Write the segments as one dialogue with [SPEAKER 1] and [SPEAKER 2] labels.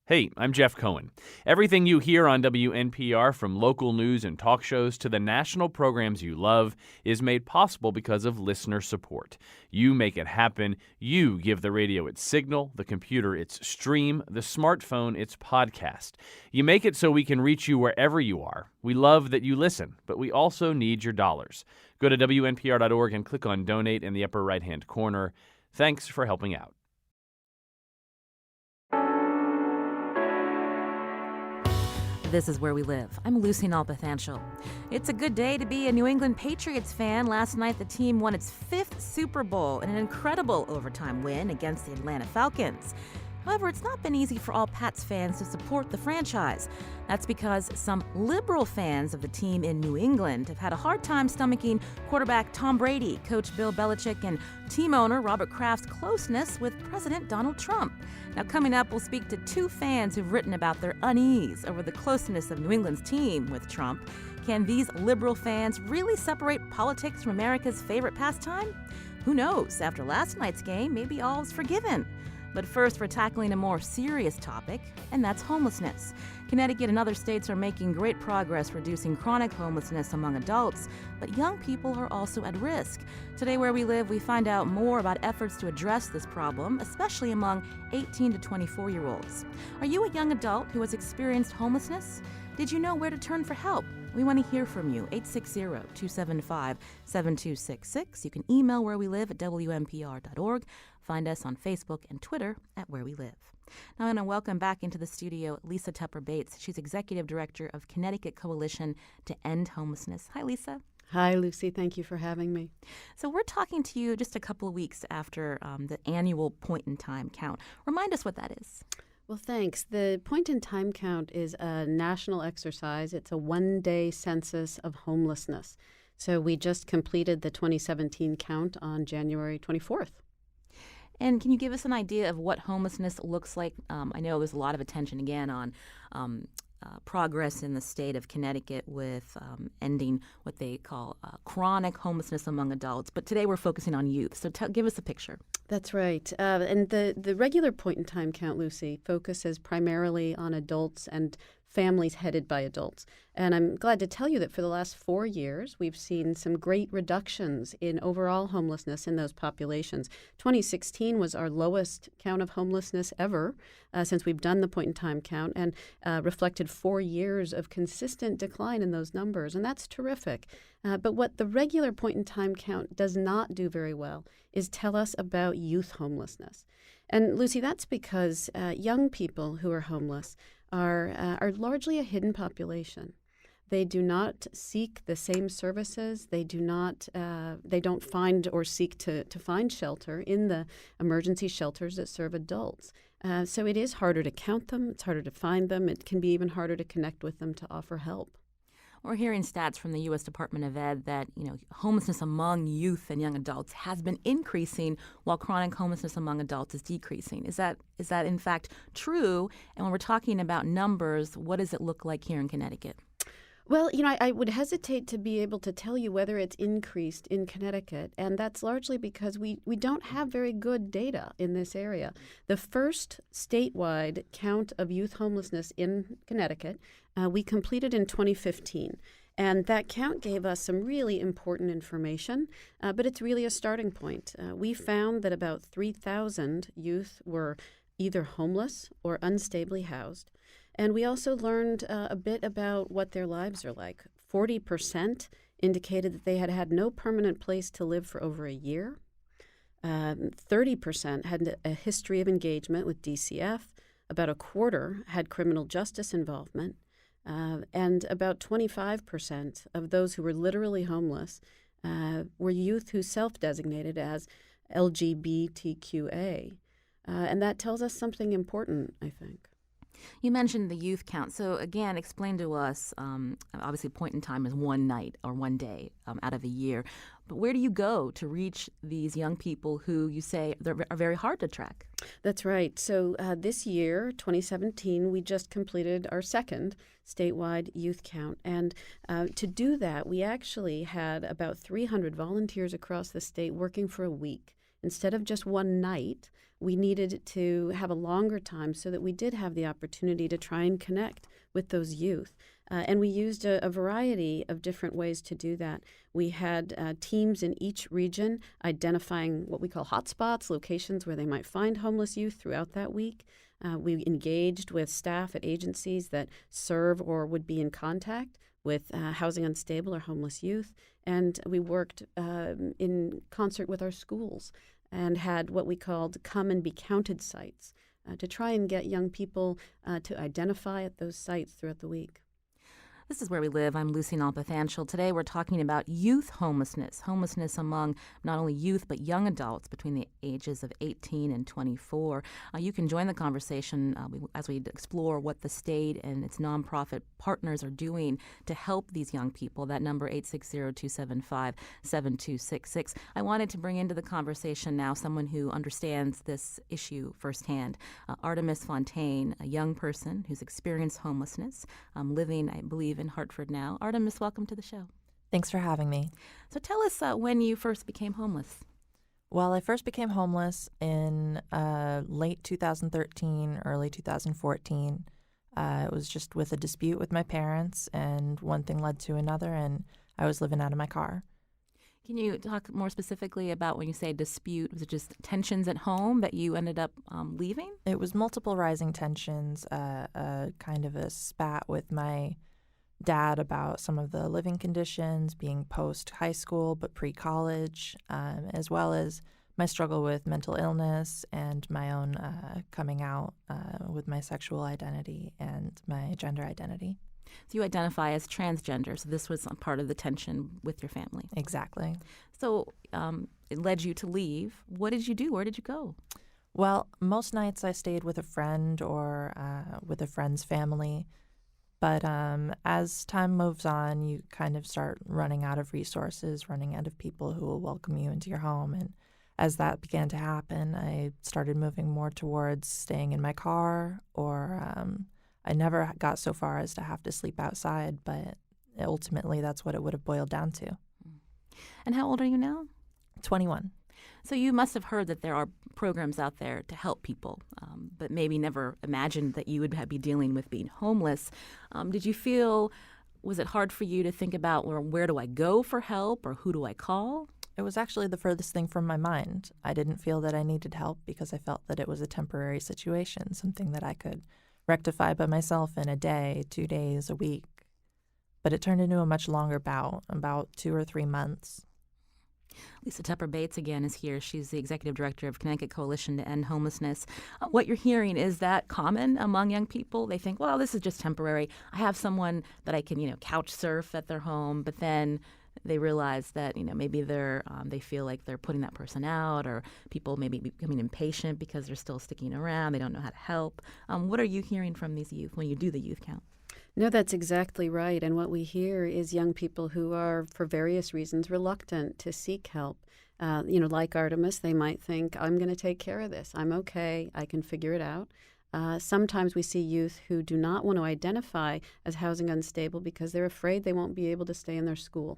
[SPEAKER 1] Hey, I'm Jeff Cohen. Everything you hear on WNPR, from local news and talk shows to the national programs you love, is made possible because of listener support. You make it happen. You give the radio its signal, the computer its stream, the smartphone its podcast. You make it so we can reach you wherever you are. We love that you listen, but we also need your dollars. Go to WNPR.org and click on Donate in the upper right-hand corner. Thanks for helping out.
[SPEAKER 2] This is Where We Live. I'm Lucy Nalpathanchel. It's a good day to be a New England Patriots fan. Last night, the team won its 5th Super Bowl in an incredible overtime win against the Atlanta Falcons. However, it's not been easy for all Pats fans to support the franchise. That's because some liberal fans of the team in New England have had a hard time stomaching quarterback Tom Brady, Coach Bill Belichick, and team owner Robert Kraft's closeness with President Donald Trump. Now, coming up, we'll speak to 2 fans who've written about their unease over the closeness of New England's team with Trump. Can these liberal fans really separate politics from America's favorite pastime? Who knows? After last night's game, maybe all's forgiven. But first, we're tackling a more serious topic, and that's homelessness. Connecticut and other states are making great progress reducing chronic homelessness among adults, but young people are also at risk. Today, Where We Live, we find out more about efforts to address this problem, especially among 18 to 24-year-olds. Are you a young adult who has experienced homelessness? Did you know where to turn for help? We want to hear from you, 860-275-7266. You can email wherewelive at WNPR.org. Find us on Facebook and Twitter at Where We Live. Now I'm going to welcome back into the studio Lisa Tupper Bates. She's Executive Director of Connecticut Coalition to End Homelessness. Hi, Lisa.
[SPEAKER 3] Hi, Lucy. Thank you for having me.
[SPEAKER 2] So we're talking to you just a couple of weeks after the annual point-in-time count. Remind us what that is.
[SPEAKER 3] Well, thanks. The point-in-time count is a national exercise. It's a one-day census of homelessness. So we just completed the 2017 count on January 24th.
[SPEAKER 2] And can you give us an idea of what homelessness looks like? I know there's a lot of attention, again, on progress in the state of Connecticut with ending what they call chronic homelessness among adults. But today we're focusing on youth. So give us a picture.
[SPEAKER 3] That's right. And the regular point-in-time count, Lucy, focuses primarily on adults and families headed by adults. And I'm glad to tell you that for the last 4 years, we've seen some great reductions in overall homelessness in those populations. 2016 was our lowest count of homelessness ever since we've done the point-in-time count, and reflected 4 years of consistent decline in those numbers. And that's terrific. But what the regular point-in-time count does not do very well is tell us about youth homelessness. And Lucy, that's because young people who are homeless are largely a hidden population. They do not seek the same services. They don't find or seek to find shelter in the emergency shelters that serve adults. So it is harder to count them. It's harder to find them. It can be even harder to connect with them to offer help.
[SPEAKER 2] We're hearing stats from the U.S. Department of Ed that homelessness among youth and young adults has been increasing while chronic homelessness among adults is decreasing. Is that in fact true? And when we're talking about numbers, what does it look like here in Connecticut?
[SPEAKER 3] Well, I would hesitate to be able to tell you whether it's increased in Connecticut, and that's largely because we don't have very good data in this area. The first statewide count of youth homelessness in Connecticut we completed in 2015. And that count gave us some really important information, but it's really a starting point. We found that about 3,000 youth were either homeless or unstably housed. And we also learned a bit about what their lives are like. 40% indicated that they had had no permanent place to live for over a year. 30% had a history of engagement with DCF. About a quarter had criminal justice involvement. And about 25% of those who were literally homeless were youth who self-designated as LGBTQA. And that tells us something important, I think.
[SPEAKER 2] You mentioned the youth count. So again, explain to us, obviously point in time is one night or one day out of a year. But where do you go to reach these young people who you say are very hard to track?
[SPEAKER 3] That's right. So this year, 2017, we just completed our second statewide youth count. And to do that, we actually had about 300 volunteers across the state working for a week. Instead of just one night, we needed to have a longer time so that we did have the opportunity to try and connect with those youth. And we used a variety of different ways to do that. We had teams in each region identifying what we call hotspots, locations where they might find homeless youth throughout that week. We engaged with staff at agencies that serve or would be in contact with housing unstable or homeless youth. And we worked in concert with our schools and had what we called come and be counted sites to try and get young people to identify at those sites throughout the week.
[SPEAKER 2] This is Where We Live. I'm Lucy Nalpathanchel. Today we're talking about youth homelessness among not only youth but young adults between the ages of 18 and 24. You can join the conversation as we explore what the state and its nonprofit partners are doing to help these young people. That number, 860-275-7266. I wanted to bring into the conversation now someone who understands this issue firsthand. Artemis Fontaine, a young person who's experienced homelessness, living, I believe, in Hartford now. Artemis, welcome to the show.
[SPEAKER 4] Thanks for having me.
[SPEAKER 2] So tell us when you first became homeless.
[SPEAKER 4] Well, I first became homeless in late 2013, early 2014. It was just with a dispute with my parents, and one thing led to another, and I was living out of my car.
[SPEAKER 2] Can you talk more specifically about when you say dispute? Was it just tensions at home that you ended up leaving?
[SPEAKER 4] It was multiple rising tensions, kind of a spat with my dad about some of the living conditions, being post-high school but pre-college, as well as my struggle with mental illness and my own coming out with my sexual identity and my gender identity.
[SPEAKER 2] So you identify as transgender, so this was a part of the tension with your family.
[SPEAKER 4] Exactly.
[SPEAKER 2] So it led you to leave. What did you do? Where did you go?
[SPEAKER 4] Well, most nights I stayed with a friend or with a friend's family. But as time moves on, you kind of start running out of resources, running out of people who will welcome you into your home. And as that began to happen, I started moving more towards staying in my car, or I never got so far as to have to sleep outside, but ultimately that's what it would have boiled down to.
[SPEAKER 2] And how old are you now?
[SPEAKER 4] 21.
[SPEAKER 2] So you must have heard that there are programs out there to help people, but maybe never imagined that you would be dealing with being homeless. Did you feel, was it hard for you to think about where do I go for help or who do I call?
[SPEAKER 4] It was actually the furthest thing from my mind. I didn't feel that I needed help because I felt that it was a temporary situation, something that I could rectify by myself in a day, 2 days, a week. But it turned into a much longer bout, about 2 or 3 months.
[SPEAKER 2] Lisa Tepper-Bates again is here. She's the executive director of Connecticut Coalition to End Homelessness. What you're hearing, is that common among young people? They think, well, this is just temporary. I have someone that I can, couch surf at their home, but then they realize that, maybe they feel like they're putting that person out, or people maybe becoming impatient because they're still sticking around. They don't know how to help. What are you hearing from these youth when you do the youth count?
[SPEAKER 3] No, that's exactly right. And what we hear is young people who are, for various reasons, reluctant to seek help. Like Artemis, they might think, I'm going to take care of this. I'm okay. I can figure it out. Sometimes we see youth who do not want to identify as housing unstable because they're afraid they won't be able to stay in their school.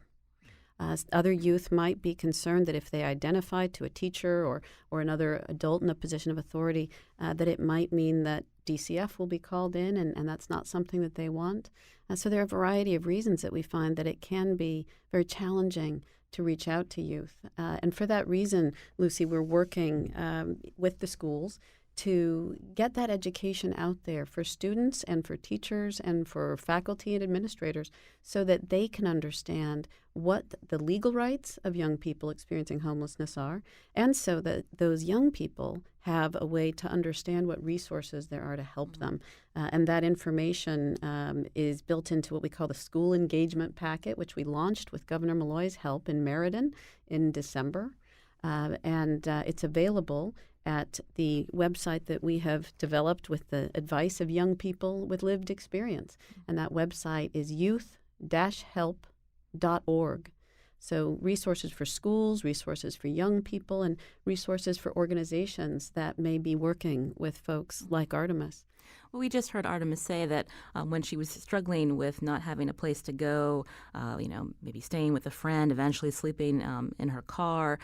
[SPEAKER 3] Other youth might be concerned that if they identify to a teacher or another adult in a position of authority, that it might mean that DCF will be called in, and that's not something that they want. So there are a variety of reasons that we find that it can be very challenging to reach out to youth. And for that reason, Lucy, we're working with the schools to get that education out there for students and for teachers and for faculty and administrators so that they can understand what the legal rights of young people experiencing homelessness are, and so that those young people have a way to understand what resources there are to help them. And that information is built into what we call the School Engagement Packet, which we launched with Governor Malloy's help in Meriden in December. And it's available at the website that we have developed with the advice of young people with lived experience. And that website is youth-help.org. So resources for schools, resources for young people, and resources for organizations that may be working with folks like Artemis.
[SPEAKER 2] Well, we just heard Artemis say that when she was struggling with not having a place to go, maybe staying with a friend, eventually sleeping in her car,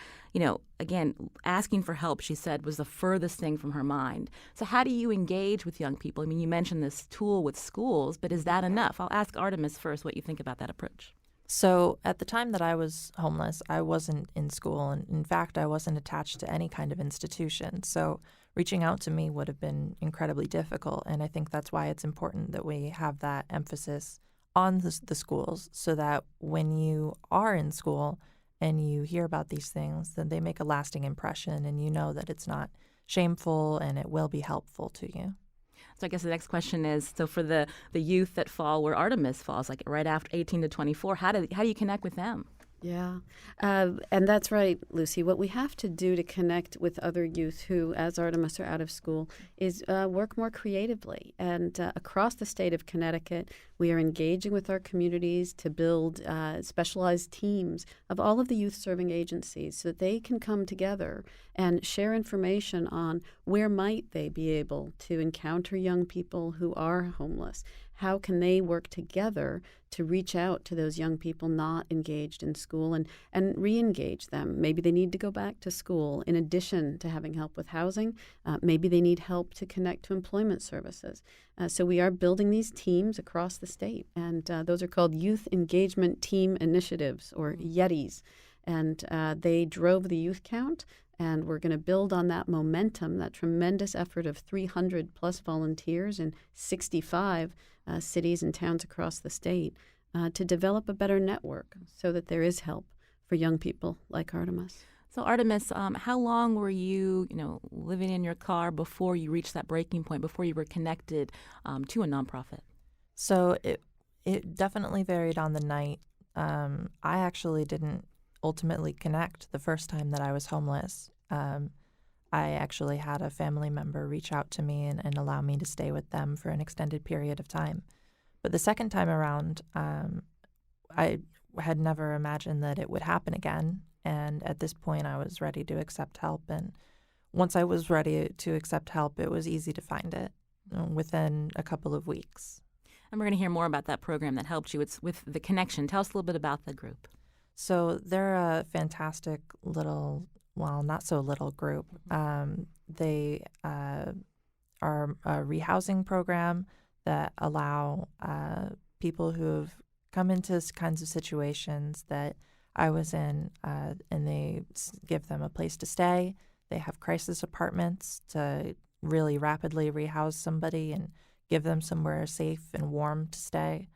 [SPEAKER 2] again, asking for help, she said, was the furthest thing from her mind. So how do you engage with young people? I mean, you mentioned this tool with schools, but is that enough? I'll ask Artemis first what you think about that approach.
[SPEAKER 4] So at the time that I was homeless, I wasn't in school. And in fact, I wasn't attached to any kind of institution. So reaching out to me would have been incredibly difficult. And I think that's why it's important that we have that emphasis on the schools, so that when you are in school and you hear about these things, then they make a lasting impression and you know that it's not shameful and it will be helpful to you.
[SPEAKER 2] So I guess the next question is, so for the youth that fall where Artemis falls, like right after 18 to 24, how do you connect with them?
[SPEAKER 3] Yeah, and that's right, Lucy. What we have to do to connect with other youth who, as Artemis, are out of school is work more creatively. And across the state of Connecticut, we are engaging with our communities to build specialized teams of all of the youth-serving agencies so that they can come together and share information on where might they be able to encounter young people who are homeless. How can they work together to reach out to those young people not engaged in school and re-engage them? Maybe they need to go back to school in addition to having help with housing. Maybe they need help to connect to employment services. So we are building these teams across the state, and those are called Youth Engagement Team Initiatives, or YETIs. And they drove the youth count, and we're going to build on that momentum, that tremendous effort of 300 plus volunteers in 65 cities and towns across the state to develop a better network so that there is help for young people like Artemis.
[SPEAKER 2] So Artemis, how long were you, living in your car before you reached that breaking point, before you were connected to a nonprofit?
[SPEAKER 4] So it definitely varied on the night. I actually didn't ultimately connect the first time that I was homeless. I actually had a family member reach out to me and allow me to stay with them for an extended period of time. But the second time around, I had never imagined that it would happen again. And at this point, I was ready to accept help. And once I was ready to accept help, it was easy to find it within a couple of weeks.
[SPEAKER 2] And we're going to hear more about that program that helped you. It's with The Connection. Tell us a little bit about the group.
[SPEAKER 4] So they're a fantastic little, well, not so little group. They are a rehousing program that allow people who have come into kinds of situations that I was in, and they give them a place to stay. They have crisis apartments to really rapidly rehouse somebody and give them somewhere safe and warm to stay.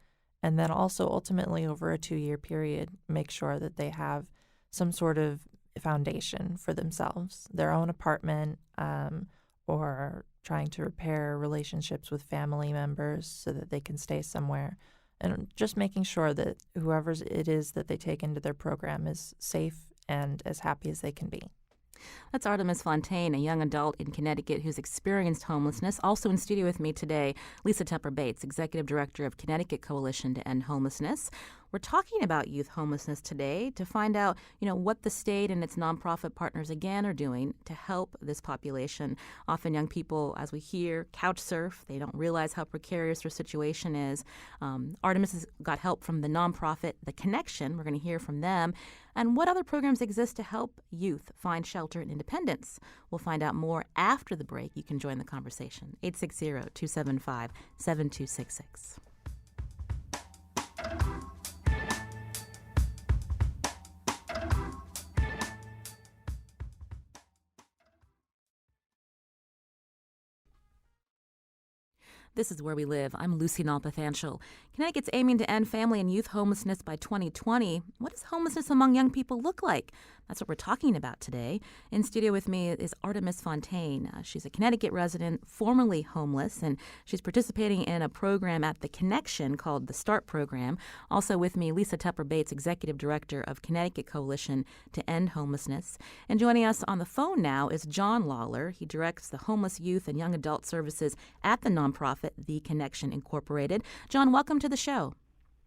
[SPEAKER 4] And then also ultimately over a 2-year period, make sure that they have some sort of foundation for themselves, their own apartment, or trying to repair relationships with family members so that they can stay somewhere. And just making sure that whoever it is that they take into their program is safe and as happy as they can be.
[SPEAKER 2] That's Artemis Fontaine, a young adult in Connecticut who's experienced homelessness. Also in studio with me today, Lisa Tepper Bates, Executive Director of Connecticut Coalition to End Homelessness. We're talking about youth homelessness today to find out, what the state and its nonprofit partners again are doing to help this population. Often young people, as we hear, couch surf. They don't realize how precarious their situation is. Artemis has got help from the nonprofit The Connection. We're going to hear from them. And what other programs exist to help youth find shelter and independence? We'll find out more after the break. You can join the conversation. 860-275-7266. This is Where We Live. I'm Lucy Nalpathanchel. Connecticut's aiming to end family and youth homelessness by 2020. What does homelessness among young people look like? That's what we're talking about today. In studio with me is Artemis Fontaine. She's a Connecticut resident, formerly homeless, and she's participating in a program at The Connection called the START program. Also with me, Lisa Tepper Bates, Executive Director of Connecticut Coalition to End Homelessness. And joining us on the phone now is John Lawler. He directs the homeless youth and young adult services at the nonprofit The Connection Incorporated. John, welcome to the show.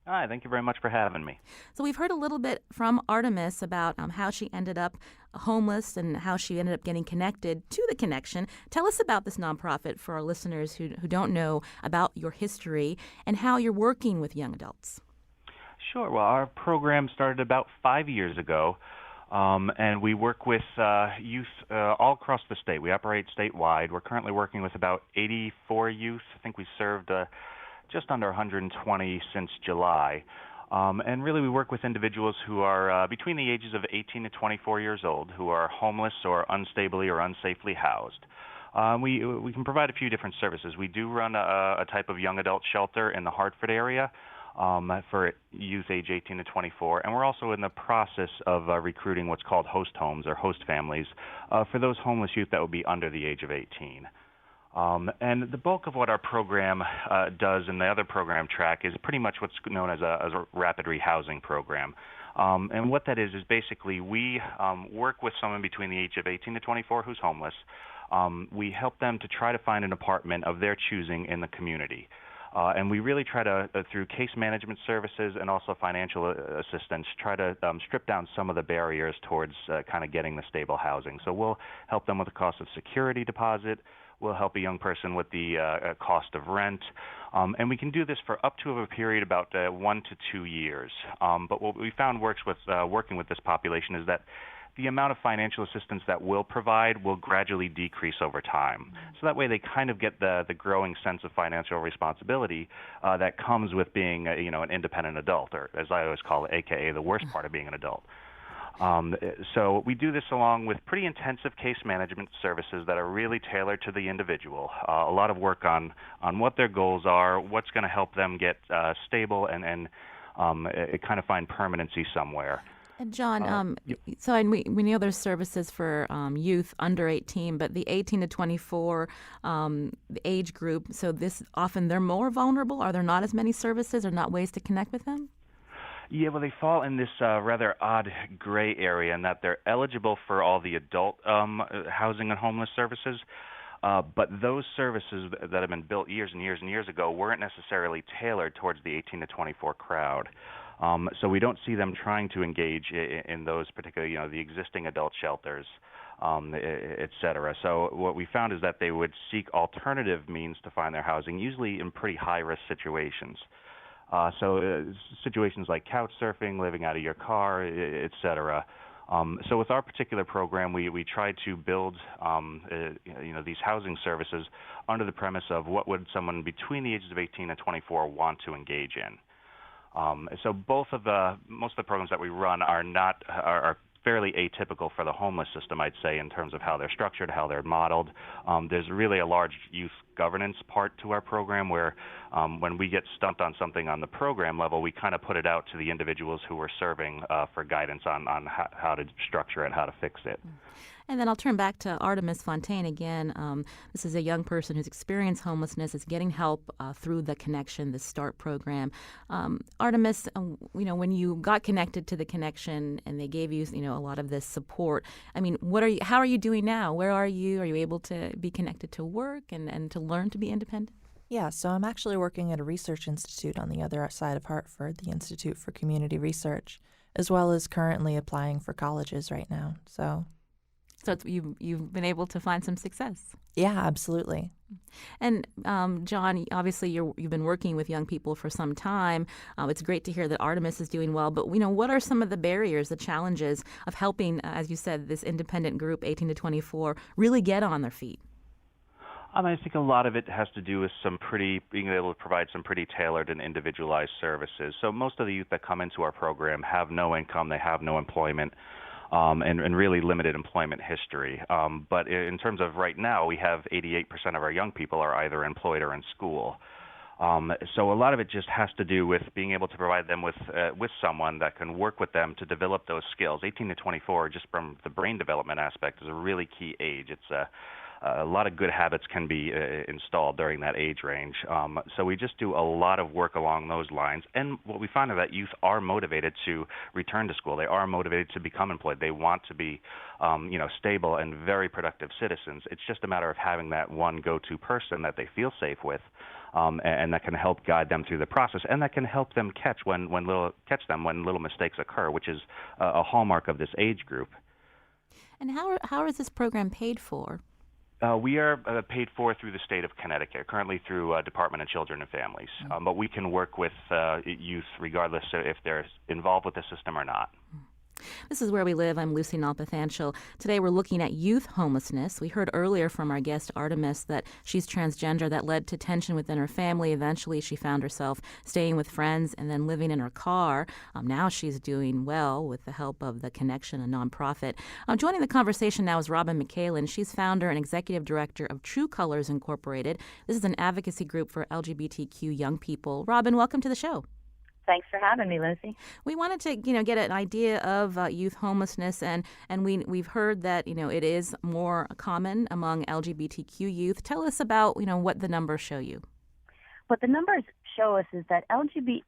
[SPEAKER 5] Hi, thank you very much for having me.
[SPEAKER 2] So we've heard a little bit from Artemis about how she ended up homeless and how she ended up getting connected to the connection. Tell us about this nonprofit for our listeners who don't know about your history and how you're working with young adults.
[SPEAKER 5] Sure. Well, our program started about 5 years ago, and we work with youth all across the state. We operate statewide. We're currently working with about 84 youth. I think we served just under 120 since July. And really, we work with individuals who are between the ages of 18 to 24 years old, who are homeless or unstably or unsafely housed. We can provide a few different services. We do run a type of young adult shelter in the Hartford area for youth age 18 to 24, and we're also in the process of recruiting what's called host homes or host families for those homeless youth that would be under the age of 18. And the bulk of what our program does in the other program track is pretty much what's known as a rapid rehousing program. And what that is basically we work with someone between the age of 18 to 24 who's homeless. We help them to try to find an apartment of their choosing in the community. And we really try to, through case management services and also financial assistance, try to strip down some of the barriers towards kind of getting the stable housing. So we'll help them with the cost of security deposit. We'll help a young person with the cost of rent. And we can do this for up to a period about 1 to 2 years. But what we found works with working with this population is that the amount of financial assistance that we'll provide will gradually decrease over time. So that way they kind of get the growing sense of financial responsibility that comes with being an independent adult, or as I always call it, AKA the worst part of being an adult. So we do this along with pretty intensive case management services that are really tailored to the individual. A lot of work on what their goals are, what's going to help them get stable and kind of find permanency somewhere.
[SPEAKER 2] And John, so and we know there's services for youth under 18, but the 18 to 24 the age group, so this often they're more vulnerable? Are there not as many services or not ways to connect with them?
[SPEAKER 5] Yeah, well, they fall in this rather odd gray area in that they're eligible for all the adult housing and homeless services, but those services that have been built years and years and years ago weren't necessarily tailored towards the 18 to 24 crowd. So we don't see them trying to engage in those particular, the existing adult shelters, et cetera. So what we found is that they would seek alternative means to find their housing, usually in pretty high-risk situations. Situations like couch surfing, living out of your car, et cetera. So with our particular program, we try to build, these housing services under the premise of what would someone between the ages of 18 and 24 want to engage in. So most of the programs that we run are fairly atypical for the homeless system, I'd say, in terms of how they're structured, how they're modeled. There's really a large youth governance part to our program where when we get stumped on something on the program level, we kind of put it out to the individuals who we're serving for guidance on how to structure it, how to fix it.
[SPEAKER 2] And then I'll turn back to Artemis Fontaine again. This is a young person who's experienced homelessness, is getting help through the Connection, the START program. Artemis, when you got connected to the Connection and they gave you, a lot of this support, I mean, how are you doing now? Where are you? Are you able to be connected to work and to learn to be independent?
[SPEAKER 4] Yeah, so I'm actually working at a research institute on the other side of Hartford, the Institute for Community Research, as well as currently applying for colleges right now. So
[SPEAKER 2] you've been able to find some success.
[SPEAKER 4] Yeah, absolutely.
[SPEAKER 2] And John, obviously you've been working with young people for some time. It's great to hear that Artemis is doing well. But what are some of the barriers, the challenges of helping, as you said, this independent group, 18 to 24, really get on their feet?
[SPEAKER 5] I think a lot of it has to do with being able to provide some pretty tailored and individualized services. So most of the youth that come into our program have no income, they have no employment. And really limited employment history. But in terms of right now, we have 88% of our young people are either employed or in school. So a lot of it just has to do with being able to provide them with someone that can work with them to develop those skills. 18 to 24, just from the brain development aspect, is a really key age. It's a lot of good habits can be installed during that age range. So we just do a lot of work along those lines. And what we find is that youth are motivated to return to school. They are motivated to become employed. They want to be, stable and very productive citizens. It's just a matter of having that one go-to person that they feel safe with, and that can help guide them through the process, and that can help them catch when little mistakes occur, which is a hallmark of this age group.
[SPEAKER 2] And how is this program paid for?
[SPEAKER 5] We are paid for through the state of Connecticut, currently through Department of Children and Families. But we can work with youth regardless if they're involved with the system or not.
[SPEAKER 2] This is Where We Live. I'm Lucy Nalpathanchel. Today we're looking at youth homelessness. We heard earlier from our guest Artemis that she's transgender. That led to tension within her family. Eventually she found herself staying with friends and then living in her car. Now she's doing well with the help of the Connection, a nonprofit. Joining the conversation now is Robin McCallan. She's founder and executive director of True Colors Incorporated. This is an advocacy group for LGBTQ young people. Robin, welcome to the show.
[SPEAKER 6] Thanks for having me, Lucy.
[SPEAKER 2] We wanted to, get an idea of youth homelessness, and we've heard that, it is more common among LGBTQ youth. Tell us about, what the numbers show you.
[SPEAKER 6] What the numbers show us is that LGB,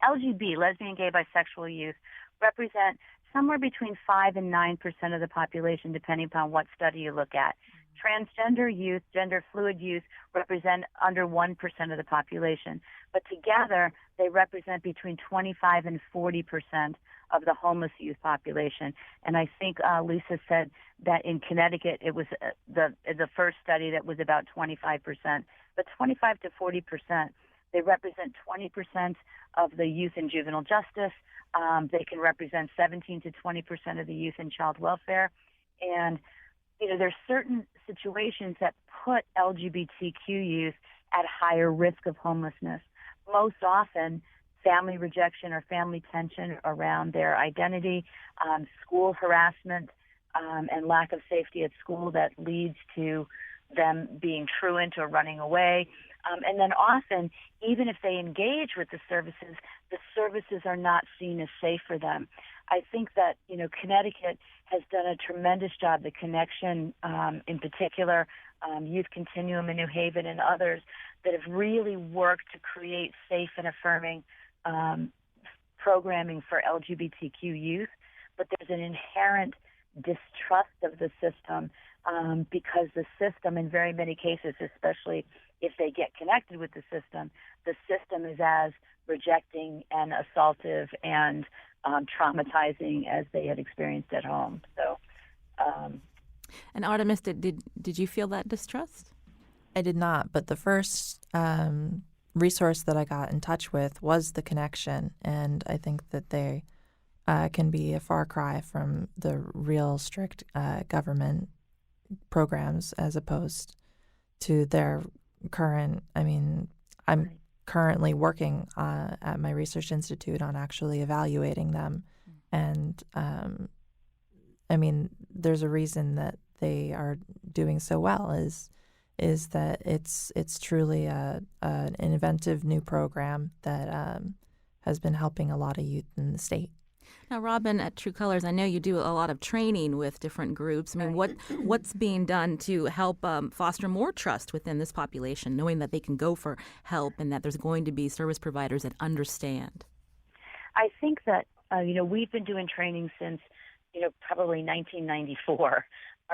[SPEAKER 6] lesbian, gay, bisexual youth, represent somewhere between 5 and 9% of the population, depending upon what study you look at. Transgender youth, gender fluid youth represent under 1% of the population. But together, they represent between 25 and 40% of the homeless youth population. And I think Lisa said that in Connecticut, it was the first study that was about 25%. But 25 to 40%, they represent 20% of the youth in juvenile justice. They can represent 17 to 20% of the youth in child welfare. And there's certain situations that put LGBTQ youth at higher risk of homelessness. Most often, family rejection or family tension around their identity, school harassment, and lack of safety at school that leads to them being truant or running away. And then often, even if they engage with the services are not seen as safe for them. I think that, Connecticut has done a tremendous job, the Connection in particular, Youth Continuum in New Haven and others that have really worked to create safe and affirming programming for LGBTQ youth. But there's an inherent distrust of the system because the system, in very many cases, especially if they get connected with the system is as rejecting and assaultive and traumatizing as they had experienced at home. So,
[SPEAKER 2] and Artemis, did you feel that distrust?
[SPEAKER 4] I did not, but the first resource that I got in touch with was the Connection, and I think that they can be a far cry from the real strict government programs as opposed to their current. I'm currently working at my research institute on actually evaluating them, and there's a reason that they are doing so well is that it's truly an inventive new program that has been helping a lot of youth in the state.
[SPEAKER 2] Now, Robin, at True Colors, I know you do a lot of training with different groups. What's being done to help foster more trust within this population, knowing that they can go for help and that there's going to be service providers that understand?
[SPEAKER 6] I think that, we've been doing training since, probably 1994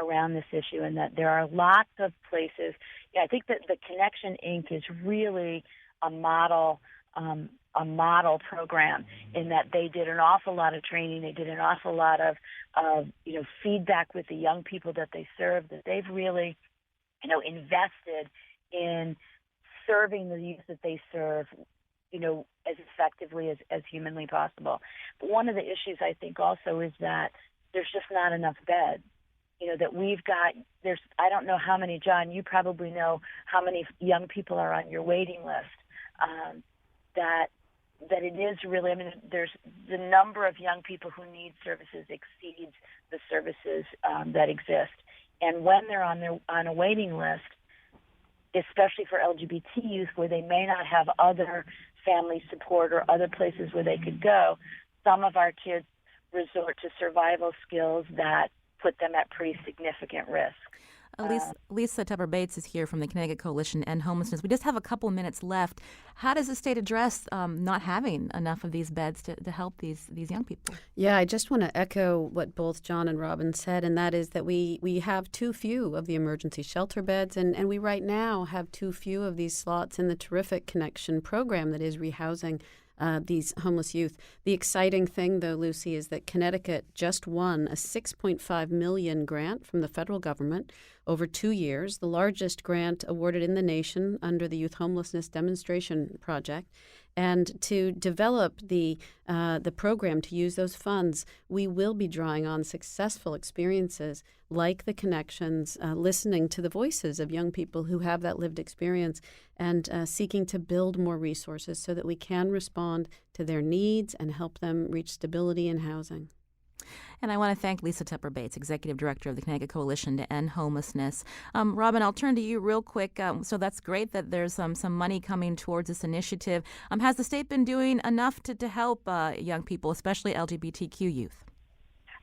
[SPEAKER 6] around this issue, and that there are lots of places. I think that the Connection, Inc. is really a model program in that they did an awful lot of training. They did an awful lot of feedback with the young people that they serve, that they've really, invested in serving the youth that they serve, as effectively as humanly possible. But one of the issues I think also is that there's just not enough beds. That we've got, I don't know how many, John, you probably know how many young people are on your waiting list, that it is really, there's the number of young people who need services exceeds the services that exist. And when they're on a waiting list, especially for LGBT youth where they may not have other family support or other places where they could go, some of our kids resort to survival skills that put them at pretty significant risk.
[SPEAKER 2] Lisa Tepper Bates is here from the Connecticut Coalition to End Homelessness. We just have a couple minutes left. How does the state address not having enough of these beds to help these young people?
[SPEAKER 3] Yeah, I just want to echo what both John and Robin said, and that is that we have too few of the emergency shelter beds, and we right now have too few of these slots in the terrific Connection program that is rehousing these homeless youth. The exciting thing, though, Lucy, is that Connecticut just won a $6.5 million grant from the federal government over 2 years, the largest grant awarded in the nation under the Youth Homelessness Demonstration Project. And to develop the program, to use those funds, we will be drawing on successful experiences like the Connections, listening to the voices of young people who have that lived experience, and seeking to build more resources so that we can respond to their needs and help them reach stability in housing.
[SPEAKER 2] And I want to thank Lisa Tepper Bates, Executive Director of the Connecticut Coalition to End Homelessness. Robin, I'll turn to you real quick. So that's great that there's some money coming towards this initiative. Has the state been doing enough to help young people, especially LGBTQ youth?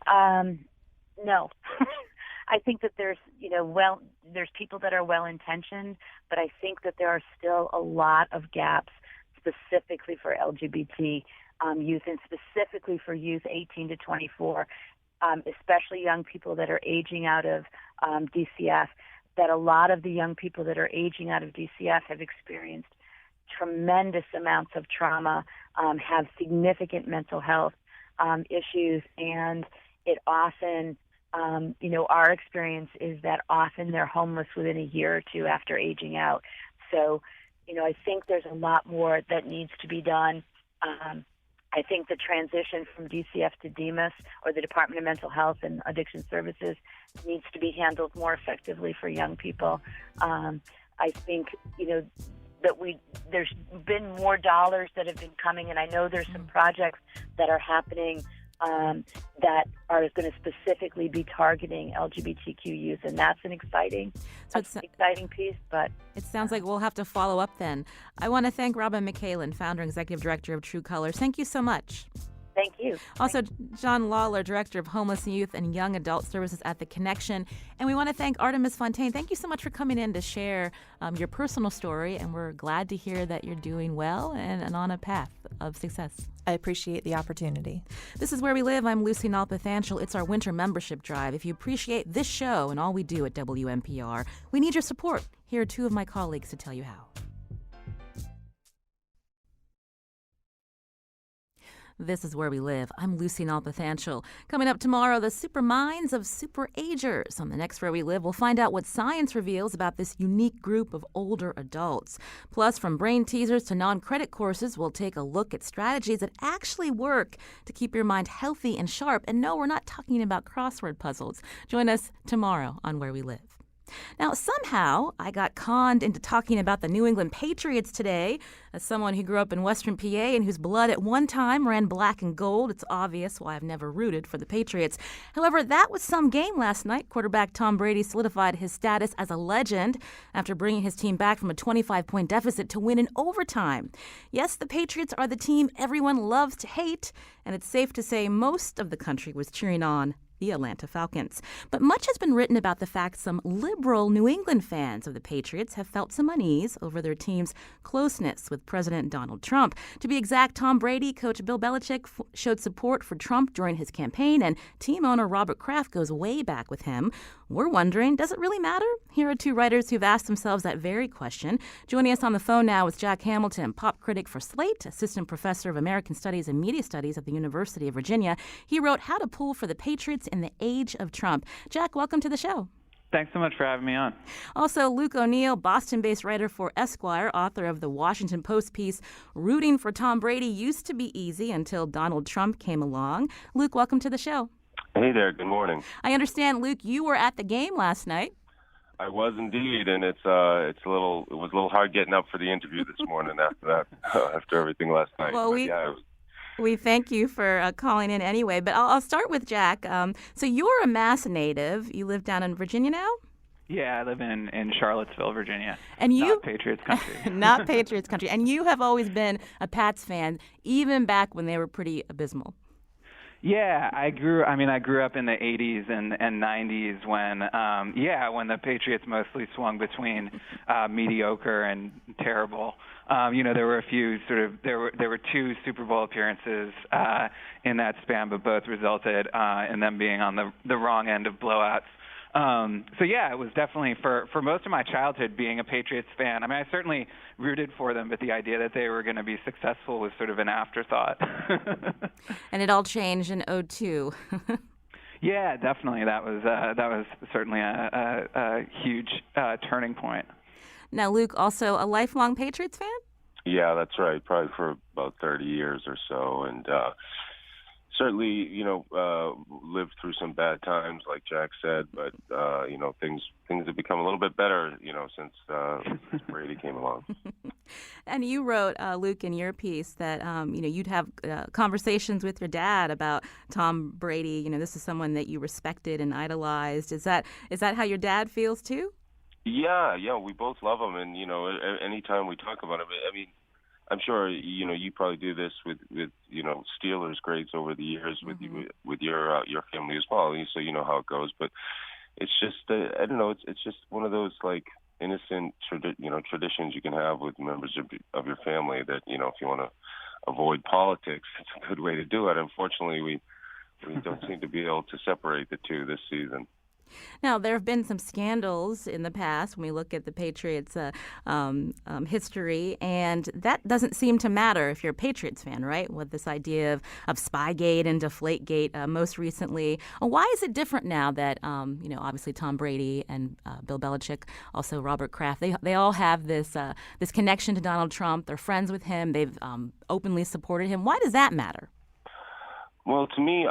[SPEAKER 6] No. I think that there's people that are well-intentioned, but I think that there are still a lot of gaps specifically for LGBT youth, and specifically for youth 18 to 24, especially young people that are aging out of DCF, that a lot of the young people that are aging out of DCF have experienced tremendous amounts of trauma, have significant mental health issues, and it often, our experience is that often they're homeless within a year or two after aging out. So, I think there's a lot more that needs to be done. I think the transition from DCF to DEMAS, or the Department of Mental Health and Addiction Services, needs to be handled more effectively for young people. I think, that there's been more dollars that have been coming, and I know there's some projects that are happening that are going to specifically be targeting LGBTQ youth, and that's an exciting piece. But
[SPEAKER 2] it sounds like we'll have to follow up then. I want to thank Robin McCallan, Founder and Executive Director of True Colors. Thank you so much.
[SPEAKER 6] Thank you.
[SPEAKER 2] Also, John Lawler, Director of Homeless Youth and Young Adult Services at the Connection. And we want to thank Artemis Fontaine. Thank you so much for coming in to share your personal story, and we're glad to hear that you're doing well and on a path of success.
[SPEAKER 4] I appreciate the opportunity.
[SPEAKER 2] This is Where We Live. I'm Lucy Nalpathanchel. It's our winter membership drive. If you appreciate this show and all we do at WNPR, we need your support. Here are two of my colleagues to tell you how. This is Where We Live. I'm Lucy Nalpathanchel. Coming up tomorrow, the super minds of super agers. On the next Where We Live, we'll find out what science reveals about this unique group of older adults. Plus, from brain teasers to non-credit courses, we'll take a look at strategies that actually work to keep your mind healthy and sharp. And no, we're not talking about crossword puzzles. Join us tomorrow on Where We Live. Now, somehow, I got conned into talking about the New England Patriots today. As someone who grew up in Western PA and whose blood at one time ran black and gold, it's obvious why I've never rooted for the Patriots. However, that was some game last night. Quarterback Tom Brady solidified his status as a legend after bringing his team back from a 25-point deficit to win in overtime. Yes, the Patriots are the team everyone loves to hate, and it's safe to say most of the country was cheering on the Atlanta Falcons. But much has been written about the fact some liberal New England fans of the Patriots have felt some unease over their team's closeness with President Donald Trump. To be exact, Tom Brady, Coach Bill Belichick showed support for Trump during his campaign, and team owner Robert Kraft goes way back with him. We're wondering, does it really matter? Here are two writers who've asked themselves that very question. Joining us on the phone now is Jack Hamilton, pop critic for Slate, assistant professor of American Studies and Media Studies at the University of Virginia. He wrote How to Pull for the Patriots in the Age of Trump. Jack, welcome to the show.
[SPEAKER 7] Thanks so much for having me on.
[SPEAKER 2] Also, Luke O'Neill, Boston-based writer for Esquire, author of the Washington Post piece, Rooting for Tom Brady Used to Be Easy Until Donald Trump Came Along. Luke, welcome to the show.
[SPEAKER 8] Hey there, good morning.
[SPEAKER 2] I understand, Luke, you were at the game last night.
[SPEAKER 8] I was indeed, and it was a little hard getting up for the interview this morning after that, after everything last night.
[SPEAKER 2] Well, we thank you for calling in anyway, but I'll start with Jack. So you're a Mass native. You live down in Virginia now?
[SPEAKER 7] Yeah, I live in Charlottesville, Virginia.
[SPEAKER 2] And you,
[SPEAKER 7] not Patriots country.
[SPEAKER 2] Not Patriots country. And you have always been a Pats fan, even back when they were pretty abysmal.
[SPEAKER 7] Yeah, I grew up in the 80s and 90s when the Patriots mostly swung between mediocre and terrible. There were there were two Super Bowl appearances in that span, but both resulted in them being on the wrong end of blowouts. It was definitely for most of my childhood being a Patriots fan. I mean, I certainly rooted for them, but the idea that they were going to be successful was sort of an afterthought.
[SPEAKER 2] And it all changed in '02.
[SPEAKER 7] Yeah, definitely. That was certainly a huge turning point.
[SPEAKER 2] Now, Luke, also a lifelong Patriots fan?
[SPEAKER 8] Yeah, that's right. Probably for about 30 years or so, and certainly, lived through some bad times, like Jack said, but things have become a little bit better, since Brady came along.
[SPEAKER 2] And you wrote, Luke, in your piece that you'd have conversations with your dad about Tom Brady. This is someone that you respected and idolized. Is that how your dad feels too?
[SPEAKER 8] Yeah, we both love him, and anytime we talk about him, I mean, I'm sure you probably do this with Steelers greats over the years with your family as well, so you know how it goes. But it's just I don't know, it's just one of those like innocent traditions you can have with members of your family that if you want to avoid politics, it's a good way to do it. Unfortunately, we don't seem to be able to separate the two this season.
[SPEAKER 2] Now, there have been some scandals in the past when we look at the Patriots' history, and that doesn't seem to matter if you're a Patriots fan, right? With this idea of Spygate and Deflategate most recently. Why is it different now that, obviously Tom Brady and Bill Belichick, also Robert Kraft, they all have this connection to Donald Trump. They're friends with him. They've openly supported him. Why does that matter?
[SPEAKER 8] Well, to me,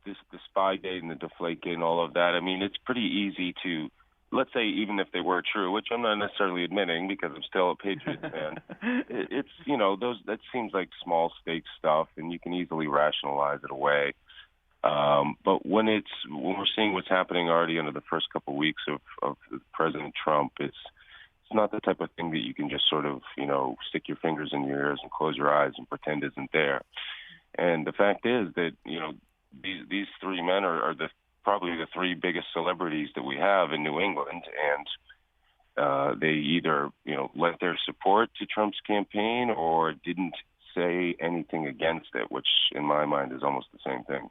[SPEAKER 8] the Spygate and the Deflategate and all of that, I mean, it's pretty easy to, let's say, even if they were true, which I'm not necessarily admitting because I'm still a Patriots fan, it's, that seems like small stakes stuff and you can easily rationalize it away. But when we're seeing what's happening already under the first couple of weeks of President Trump, it's not the type of thing that you can just sort of, stick your fingers in your ears and close your eyes and pretend isn't there. And the fact is that, these three men are probably the three biggest celebrities that we have in New England, and they either lent their support to Trump's campaign or didn't say anything against it, which in my mind is almost the same thing.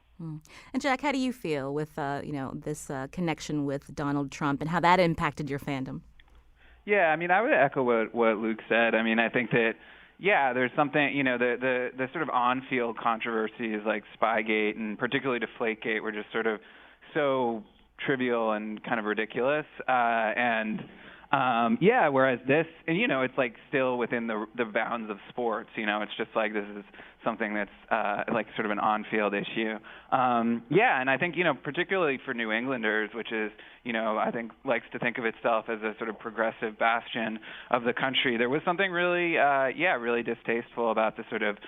[SPEAKER 2] And Jack, how do you feel with this connection with Donald Trump and how that impacted your fandom?
[SPEAKER 7] Yeah, I mean, I would echo what Luke said. I mean, I think that. Yeah, there's something, the sort of on-field controversies like Spygate and particularly Deflategate were just sort of so trivial and kind of ridiculous. Whereas this, and it's like still within the bounds of sports. It's just like this is something that's like sort of an on-field issue. And I think particularly for New Englanders, which is I think likes to think of itself as a sort of progressive bastion of the country. There was something really really distasteful about the sort of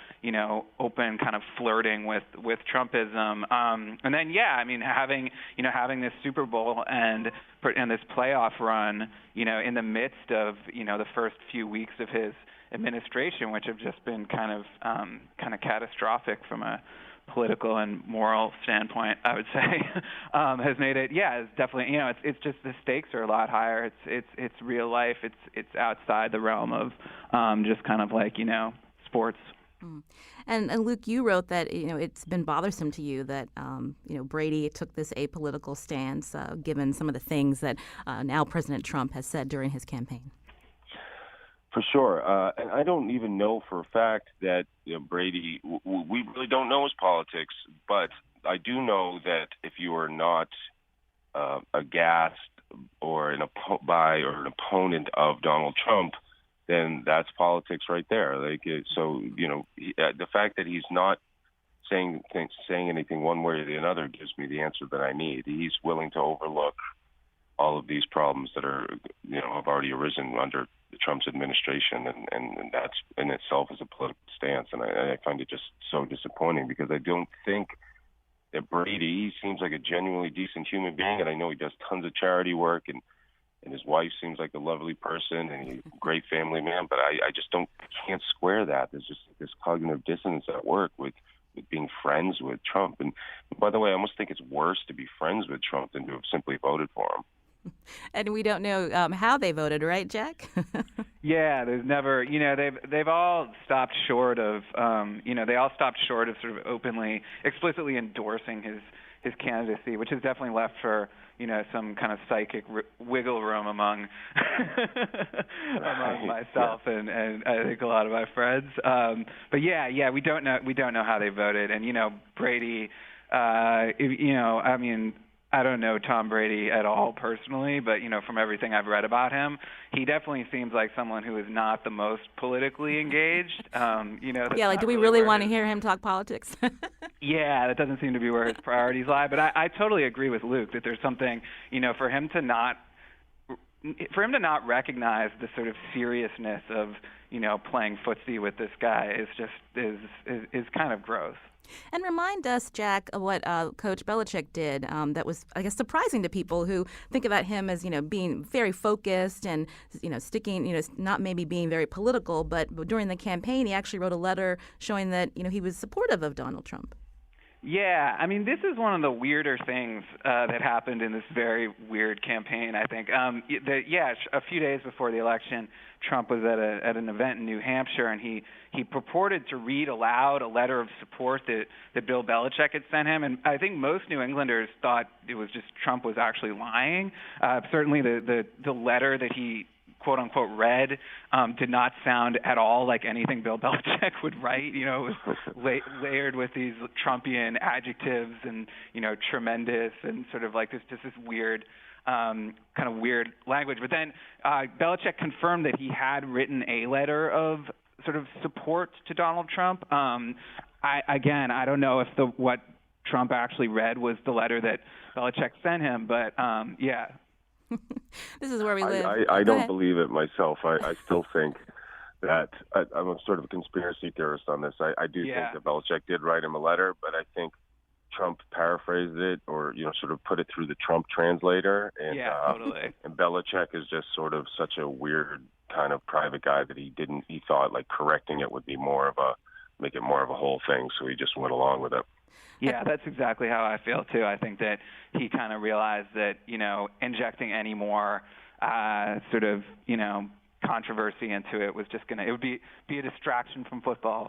[SPEAKER 7] open kind of flirting with Trumpism. And then having this Super Bowl and this playoff run in the midst of the first few weeks of his administration, which have just been kind of catastrophic from a political and moral standpoint, I would say, has made it. Yeah, it's definitely. It's just the stakes are a lot higher. It's real life. It's outside the realm of just kind of like sports.
[SPEAKER 2] And Luke, you wrote that it's been bothersome to you that Brady took this apolitical stance given some of the things that now President Trump has said during his campaign.
[SPEAKER 8] For sure. And I don't even know for a fact that Brady, we really don't know his politics, but I do know that if you are not aghast or an opponent of Donald Trump, then that's politics right there. The fact that he's not saying anything one way or the other gives me the answer that I need. He's willing to overlook all of these problems that are, have already arisen under Trump's administration, and that's in itself is a political stance, and I find it just so disappointing because I don't think that Brady seems like a genuinely decent human being, and I know he does tons of charity work, and his wife seems like a lovely person and he's a great family man, but I just can't square that. There's just this cognitive dissonance at work with being friends with Trump. And by the way, I almost think it's worse to be friends with Trump than to have simply voted for him.
[SPEAKER 2] And we don't know how they voted, right, Jack?
[SPEAKER 7] Yeah, there's never, they've all stopped short of, they all stopped short of sort of openly, explicitly endorsing his candidacy, which has definitely left for, some kind of psychic wiggle room among myself and I think a lot of my friends. But yeah, we don't know how they voted, and Brady, I don't know Tom Brady at all personally, but from everything I've read about him, he definitely seems like someone who is not the most politically engaged.
[SPEAKER 2] Yeah, like, do we really want to hear him talk politics?
[SPEAKER 7] Yeah, that doesn't seem to be where his priorities lie. But I totally agree with Luke that there's something, for him to not recognize the sort of seriousness of playing footsie with this guy is kind of gross.
[SPEAKER 2] And remind us, Jack, of what Coach Belichick did that was, I guess, surprising to people who think about him as, being very focused and, sticking, not maybe being very political, but during the campaign, he actually wrote a letter showing that, he was supportive of Donald Trump.
[SPEAKER 7] Yeah, this is one of the weirder things that happened in this very weird campaign, I think. A few days before the election, Trump was at an event in New Hampshire, and he purported to read aloud a letter of support that Bill Belichick had sent him. And I think most New Englanders thought it was just Trump was actually lying. Certainly the letter that he quote-unquote read did not sound at all like anything Bill Belichick would write. It was layered with these Trumpian adjectives and, tremendous and sort of like this weird kind of weird language. But then Belichick confirmed that he had written a letter of sort of support to Donald Trump. I don't know if what Trump actually read was the letter that Belichick sent him, but yeah.
[SPEAKER 2] This is where we live.
[SPEAKER 8] I don't believe it myself. I still think that I'm a sort of a conspiracy theorist on this. I do think that Belichick did write him a letter, but I think Trump paraphrased it or, sort of put it through the Trump translator. And,
[SPEAKER 7] totally.
[SPEAKER 8] And Belichick is just sort of such a weird kind of private guy that he thought like correcting it would be make it more of a whole thing. So he just went along with it.
[SPEAKER 7] Yeah, that's exactly how I feel too. I think that he kind of realized that, injecting any more sort of, controversy into it was just it would be a distraction from football.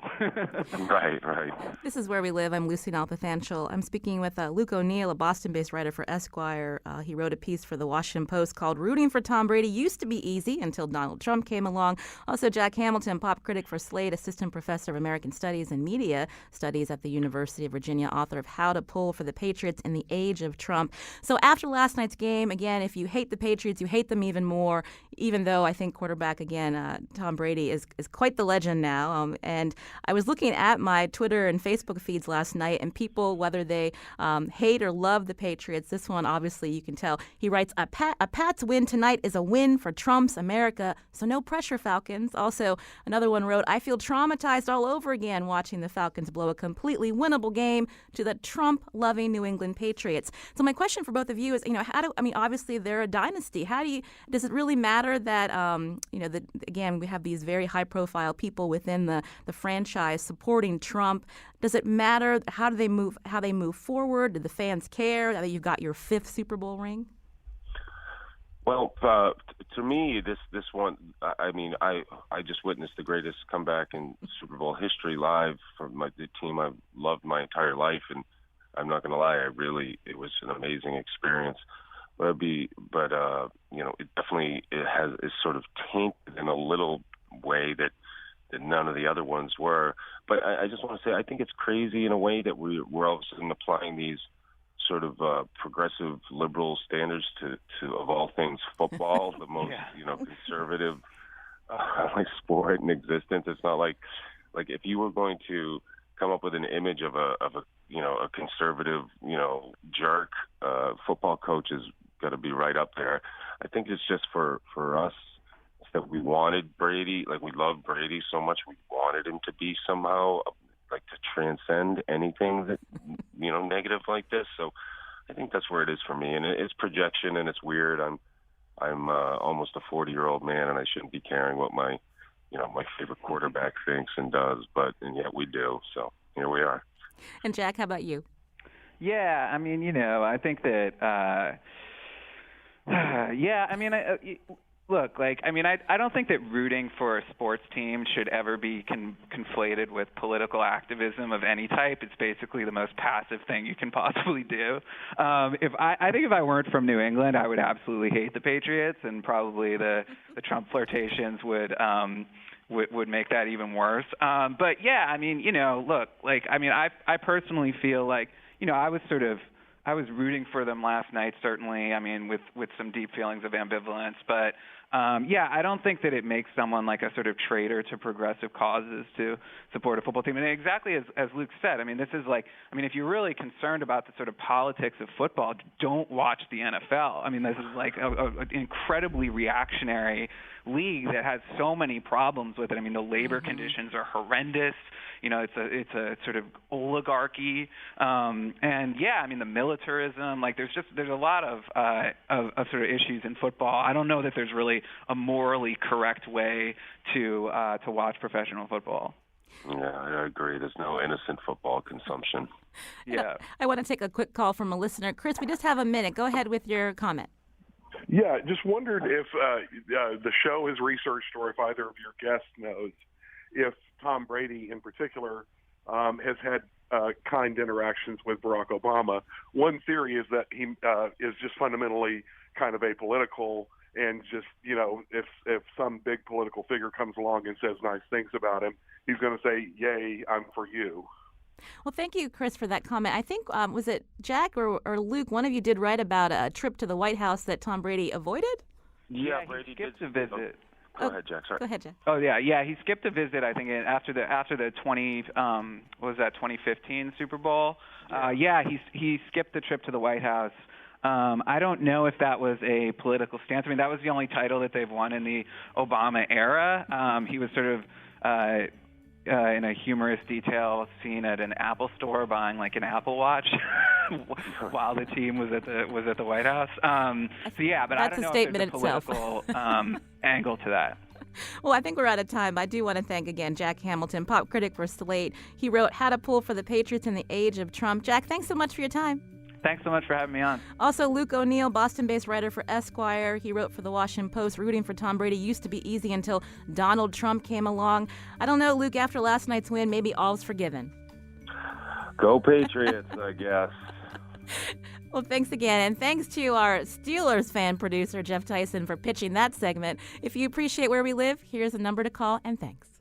[SPEAKER 8] Right.
[SPEAKER 2] This is where we live. I'm Lucy Nalpathanchel. I'm speaking with Luke O'Neill, a Boston-based writer for Esquire. He wrote a piece for the Washington Post called "Rooting for Tom Brady Used to Be Easy Until Donald Trump Came Along." Also, Jack Hamilton, pop critic for Slate, assistant professor of American Studies and Media Studies at the University of Virginia, author of How to Pull for the Patriots in the Age of Trump. So after last night's game, again, if you hate the Patriots, you hate them even more, even though I think quarterback again, Tom Brady is quite the legend now. And I was looking at my Twitter and Facebook feeds last night, and people, whether they hate or love the Patriots, this one obviously you can tell. He writes, a Pats win tonight is a win for Trump's America, so no pressure, Falcons. Also, another one wrote, I feel traumatized all over again watching the Falcons blow a completely winnable game to the Trump-loving New England Patriots. So my question for both of you is, obviously they're a dynasty. Does it really matter that, again, we have these very high-profile people within the franchise supporting Trump? Does it matter how they move forward? Do the fans care that you've got your 5th Super Bowl ring?
[SPEAKER 8] Well, to me, this one, I just witnessed the greatest comeback in Super Bowl history live from the team I've loved my entire life, and I'm not going to lie, it was an amazing experience. But it definitely is sort of tainted in a little way that none of the other ones were. But I just want to say I think it's crazy in a way that we're all of a sudden applying these sort of progressive liberal standards to of all things football, the most conservative sport in existence. It's not like if you were going to come up with an image of a conservative jerk, football coach is got to be right up there. I think it's just for us that we wanted Brady, like we love Brady so much, we wanted him to be somehow like to transcend anything that negative like this. So I think that's where it is for me, and it's projection, and it's weird. I'm almost a 40-year-old man, and I shouldn't be caring what my favorite quarterback thinks and does, and yet we do. So here we are.
[SPEAKER 2] And Jack, how about you?
[SPEAKER 7] Yeah, I mean, I think that, look, I don't think that rooting for a sports team should ever be conflated with political activism of any type. It's basically the most passive thing you can possibly do. I think if I weren't from New England, I would absolutely hate the Patriots, and probably the Trump flirtations would make that even worse. But yeah, I mean, look, I personally feel like, I was rooting for them last night, certainly, with some deep feelings of ambivalence. But, I don't think that it makes someone like a sort of traitor to progressive causes to support a football team. And exactly as Luke said, this is if you're really concerned about the sort of politics of football, don't watch the NFL. This is like an incredibly reactionary league that has so many problems with it. The labor conditions are horrendous. It's a sort of oligarchy, the militarism. There's a lot of sort of issues in football. I don't know that there's really a morally correct way to watch professional football.
[SPEAKER 8] Yeah, I agree. There's no innocent football consumption.
[SPEAKER 7] Yeah.
[SPEAKER 2] I want to take a quick call from a listener. Chris, we just have a minute. Go ahead with your comment.
[SPEAKER 9] Yeah, just wondered if the show has researched, or if either of your guests knows, if Tom Brady in particular has had kind interactions with Barack Obama. One theory is that he is just fundamentally kind of apolitical, and just, if some big political figure comes along and says nice things about him, he's going to say, yay, I'm for you.
[SPEAKER 2] Well, thank you, Chris, for that comment. I think, was it Jack or Luke, one of you did write about a trip to the White House that Tom Brady avoided?
[SPEAKER 8] Yeah,
[SPEAKER 7] Brady skipped a visit.
[SPEAKER 8] Go ahead, Jack. Sorry.
[SPEAKER 2] Go ahead, Jack.
[SPEAKER 7] Oh yeah, he skipped a visit. I think after the 2015 Super Bowl. He skipped the trip to the White House. I don't know if that was a political stance. That was the only title that they've won in the Obama era. He was sort of in a humorous detail seen at an Apple store buying like an Apple Watch while the team was at the White House. But I don't know if there's a political angle to that.
[SPEAKER 2] Well, I think we're out of time. I do want to thank again Jack Hamilton, pop critic for Slate. He wrote How to Pull for the Patriots in the Age of Trump. Jack, thanks so much for your time.
[SPEAKER 7] Thanks so much for having me on.
[SPEAKER 2] Also, Luke O'Neill, Boston-based writer for Esquire. He wrote for The Washington Post, rooting for Tom Brady used to be easy until Donald Trump came along. I don't know, Luke, after last night's win, maybe all's forgiven.
[SPEAKER 8] Go Patriots, I guess.
[SPEAKER 2] Well, thanks again. And thanks to our Steelers fan producer, Jeff Tyson, for pitching that segment. If you appreciate Where We Live, here's a number to call, and thanks.